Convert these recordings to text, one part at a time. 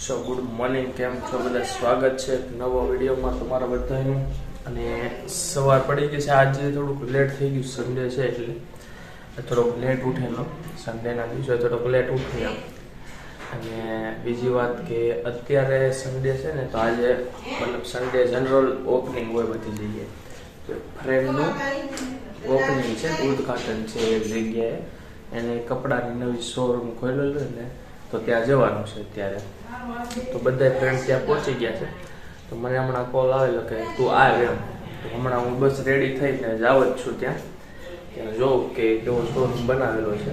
સો good morning, કેમ છો બધા? સ્વાગત છે નવો વિડીયોમાં તમારા બધાનું. અને સવાર પડી ગઈ છે. આજે થોડુંક લેટ થઈ ગયું, સન્ડે છે એટલે થોડોક લેટ ઉઠેલો. સન્ડેના દિવસે થોડોક લેટ ઉઠ્યા. અને બીજી વાત કે અત્યારે સન્ડે છે ને, તો આજે મતલબ સન્ડે જનરલ ઓપનિંગ હોય બધી જગ્યાએ. તો ફ્રેન્ડનું ઓપનિંગ છે, ઉદ્ઘાટન છે એક જગ્યાએ. એને કપડાની નવી શોરૂમ ખોલેલું ને, તો ત્યાં જવાનું છે અત્યારે. તો બધા ફ્રેન્ડ ત્યાં પહોંચી ગયા છે. તો મને હમણાં કોલ આવેલો કે તું આવ એમ. તો હમણાં હું બસ રેડી થઈને જાવ જ છું ત્યાં જોઉં કે કેવો શોરૂમ બનાવેલો છે.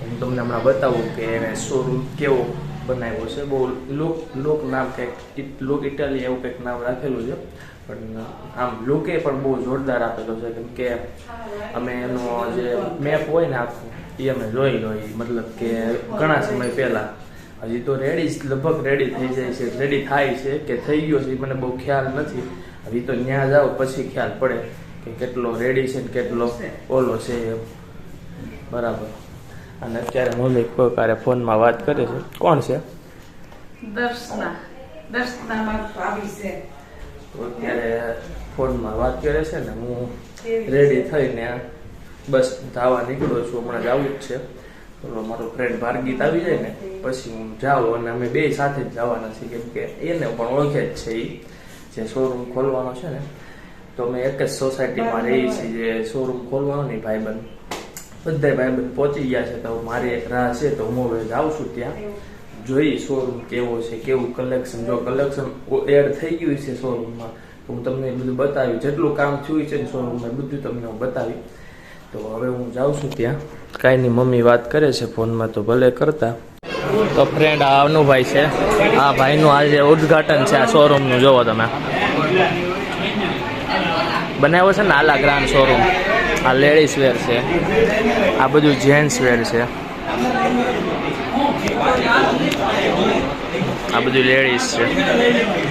હું તમને હમણાં બતાવું કે એને શોરૂમ કેવો બનાવ્યો છે. બહુ લુક નામ કંઈક લુક ઇટાલી એવું કંઈક નામ રાખેલું છે. પણ આમ લુકે પણ બહુ જોરદાર આપેલો છે. કેમ કે અમે એનો જે મેપ હોય ને આખું એ અમે જોઈ લો. મતલબ કે ઘણા સમય પહેલાં, હજી તો લગભગ રેડી થઈ જાય છે, રેડી થાય છે કે થઈ ગયો છે એ મને બહુ ખ્યાલ નથી. હજી તો ત્યાં જાઓ પછી ખ્યાલ પડે કે કેટલો રેડી છે ને કેટલો ઓલો છે એમ. બરાબર. અને અત્યારે મૌલિક પ્રકારે ફોનમાં વાત કરે છે. કોણ છે? દર્શના ભાભી છે. તો અત્યારે ફોનમાં વાત કરે છે ને. હું રેડી થઈને બસ ધાવા નીકળ્યો છું. હમણાં જ આવું જ છે. મારો ફ્રેન્ડ ભારગીત આવી જાય ને પછી હું જાઉં. અને અમે બે સાથે જ જવાના છીએ. કેમ કે એને પણ ઓળખે જ છે. એ જે શોરૂમ ખોલવાનો છે ને, તો અમે એક જ સોસાયટીમાં રહીએ છીએ. જે શોરૂમ ખોલવાનો નહીં, ભાઈબંધ બધા ભાઈબંધ પહોંચી ગયા છે. તો મારી એક રાહ છે. તો હું હવે જાઉં છું ત્યાં, જોઈ શોરૂમ કેવો છે, કેવું કલેક્શન. જો કલેક્શન એડ થઈ ગયું છે શોરૂમમાં તો હું તમને બધું બતાવી. જેટલું કામ થયું છે ને શોરૂમમાં બધું તમને હું બતાવી. તો હવે હું જાઉં છું ત્યાં. કાંઈ નહીં, મમ્મી વાત કરે છે ફોનમાં તો ભલે કરતા. તો ફ્રેન્ડ આ અનુભાઈ છે. આ ભાઈનું આજે ઉદ્ઘાટન છે આ શોરૂમનું. જોવો તમે, બનાવ્યો છે ને આલા ગ્રાન્ડ શોરૂમ. આ લેડીઝ વેર છે, આ બધું જેન્ટ્સ વેર છે. આ બધું લેડીઝ છે.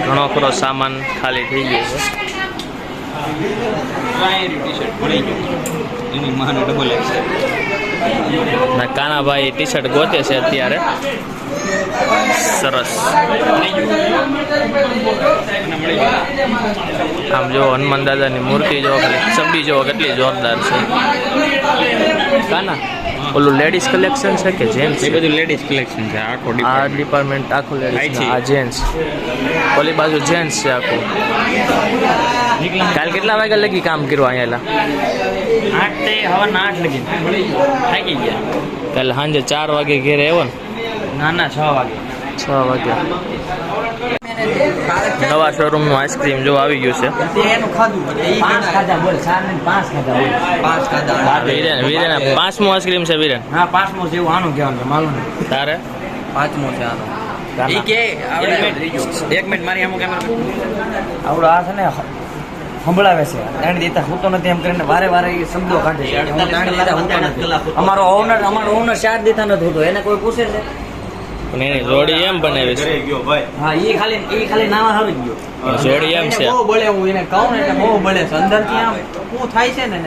ઘણો ખરો સામાન ખાલી થઈ ગયો છે. કાનાભાઈ ટી શર્ટ ગોતે છે અત્યારે. સરસ. આમ જો હનુમાન દાદાની મૂર્તિ જો, છબી જો કેટલી જોરદાર છે. કાના ઓલું લેડીઝ કલેક્શન છે કે જેન્ટ્સ? એ બધું લેડીઝ કલેક્શન છે. આખો આ ડિપાર્ટમેન્ટ આખું લેડીઝ, આ જેન્ટ્સ. ઓલી બાજુ જેન્ટ્સ છે આખું. કાલ કેટલા વાગ્યા લગી કામ કર્યું અહીંયા? 8 થી હવાના 8 લગી થાકી ગયા. કાલે સાંજે 4 વાગે ઘેરે આવ્યો ને? ના 6 વાગે. 6 વાગ્યા. નવા શોરૂમનું આઈસ્ક્રીમ જો આવી ગયું છે. એનું ખાધું 5 ખાધા બોલ. 4 ને 5 ખાધા બોલ. 5 ખાધા. વીરેન 5મો આઈસ્ક્રીમ છે વીરેન. હા 5મો છે એવું આનું કહેવાનું છે. માલુમ તારે 5મો છે આનો. ઈ કે આવડે 1 મિનિટ મારી આમો કેમેરા આવડો આ છે ને સંભળાવે છે. તાણી દેતા હું તો નથી એમ કરીને વારે વારે એ શબ્દો કાઢે છે. હું તાણી દેતા હું નથી. અમારો ઓનર 4 દેતા નથી હોતો. એને કોઈ પૂછે છે પણ એની જોડી એમ બનાવી છે. હા એ ખાલી નાવા હારું ગયો. જોડી એમ છે. બહુ બળે. હું એને કહું ને એટલે બહુ બળે છે. અંદરથી આમ શું થાય છે ને,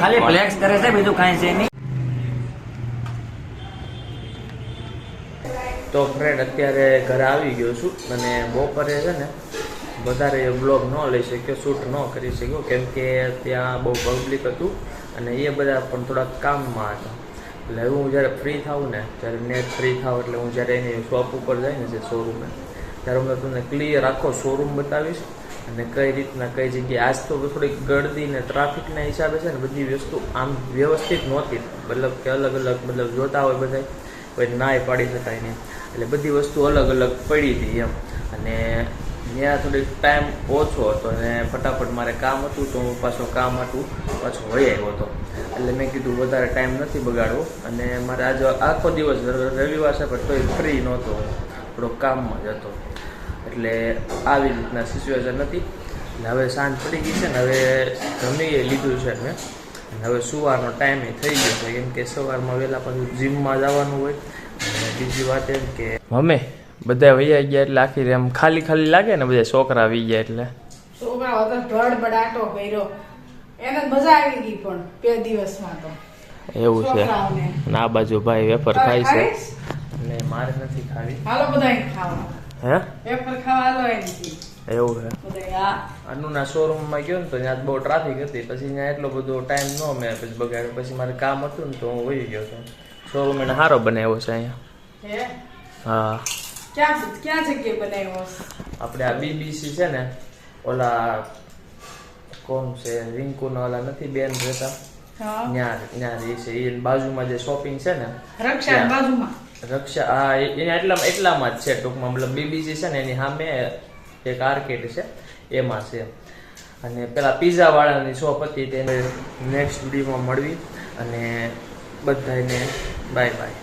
ખાલી ફ્લેક્સ કરે છે, બીજું કાંઈ છે નહીં. તો ફ્રેન્ડ અત્યારે ઘરે આવી ગયો છું. અને બપોરે છે ને વધારે બ્લોગ ન લઈ શક્યો, શૂટ ન કરી શક્યો. કેમ કે ત્યાં બહુ પબ્લિક હતું અને એ બધા પણ થોડાક કામમાં હતા. એટલે હું જ્યારે ફ્રી થાઉં ને, જ્યારે નેટ ફ્રી થાવ એટલે હું જ્યારે એની શોપ ઉપર જાય ને જે શોરૂમે, ત્યારે હું તમને ક્લિયર આખો શોરૂમ બતાવીશ. અને કઈ રીતના કઈ જગ્યાએ. આજ તો થોડીક ગળદી ને ટ્રાફિકના હિસાબે છે ને બધી વસ્તુ આમ વ્યવસ્થિત નહોતી. મતલબ કે અલગ અલગ મતલબ જોતા હોય બધા કોઈ નાય પાડી શકાય નહીં. એટલે બધી વસ્તુ અલગ અલગ પડી હતી એમ. અને ત્યાં થોડીક ટાઈમ ઓછો હતો અને ફટાફટ મારે કામ હતું તો હું પાછો કામ હતું પાછો વહી આવ્યો હતો. એટલે મેં કીધું વધારે ટાઈમ નથી બગાડવો. અને મારે આજે આખો દિવસ રવિવાર છે પણ તોય ફ્રી નહોતો, થોડોક કામમાં જ હતો. એટલે આવી રીતના સિચ્યુએશન હતી. એટલે હવે સાંજ પડી ગઈ છે ને, હવે જમી લીધું છે મેં. હવે સુવાનો ટાઈમ થઈ ગયો છે. કેમ કે સવારમાં વહેલા પાછું જીમમાં જવાનું હોય. અને બીજી વાત એમ કે મમ્મી બધા વૈયા ગયા એટલે આખી એમ ખાલી ખાલી લાગે ને. બધા છોકરા આવી ગયા એટલે છોકરા વગર ધડબડાટો કર્યો. એને મજા આવી ગઈ પણ 2 દિવસમાં તો એવું છે. છોકરાઓને. અને આ બાજુ ભાઈ વેફર ખાય છે ખાઈશ? અને મારે નથી ખાવી. હાલો બધાય ખાવા. હે વેફર ખાવા હાલો એનથી એવું છે બધા આ અનુના શોરૂમમાં ગયો ને તો ત્યાં બહુ ટ્રાફિક હતી, પછી ત્યાં એટલો બધો ટાઈમ ન મેં પછી બગાડ્યો, પછી મારે કામ હતું ને તો હું વહી ગયો હતો. શોરૂમ એને સારો બનાવ્યો છે અહીંયા. હે હા ક્યાં જગ્યાએ બનાવ્યો છે? આપણે આ બીબીસી છે ને, ઓલા કોણ છે રિંકુના ઓલા નથી બેન રહેતા હા ત્યાં રહે છે, એ બાજુમાં જે શોપિંગ છે ને રક્ષા બાજુમાં રક્ષા, હા એને એટલામાં જ છે ટૂંકમાં, મતલબ બીબીસી છે ને એની સામે એક આર્કેડ છે એમાં છે. અને પેલા પીઝા વાળાની શોપ હતી તેને નેક્સ્ટ વિડીયોમાં મળવી, અને બધાને બાય બાય.